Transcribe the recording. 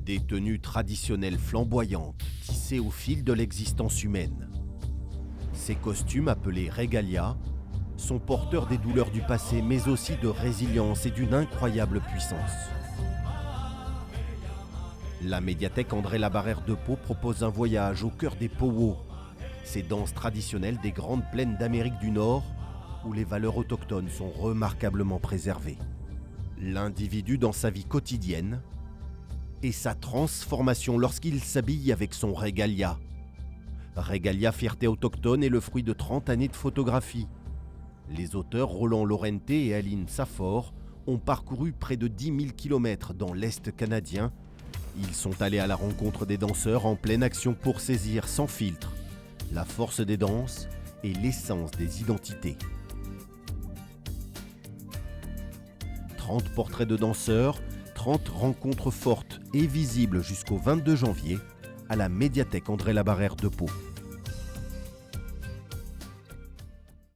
Des tenues traditionnelles flamboyantes, tissées au fil de l'existence humaine. Ces costumes, appelés regalia, sont porteurs des douleurs du passé, mais aussi de résilience et d'une incroyable puissance. La médiathèque André Labarrère de Pau propose un voyage au cœur des powwows, ces danses traditionnelles des grandes plaines d'Amérique du Nord, où les valeurs autochtones sont remarquablement préservées. L'individu dans sa vie quotidienne et sa transformation lorsqu'il s'habille avec son regalia. Regalia Fierté autochtone est le fruit de 30 années de photographie. Les auteurs Roland Lorente et Aline Safor ont parcouru près de 10 000 km dans l'Est canadien. Ils sont allés à la rencontre des danseurs en pleine action pour saisir sans filtre la force des danses et l'essence des identités. 30 portraits de danseurs, 30 rencontres fortes et visibles jusqu'au 22 janvier à la médiathèque André Labarrère de Pau.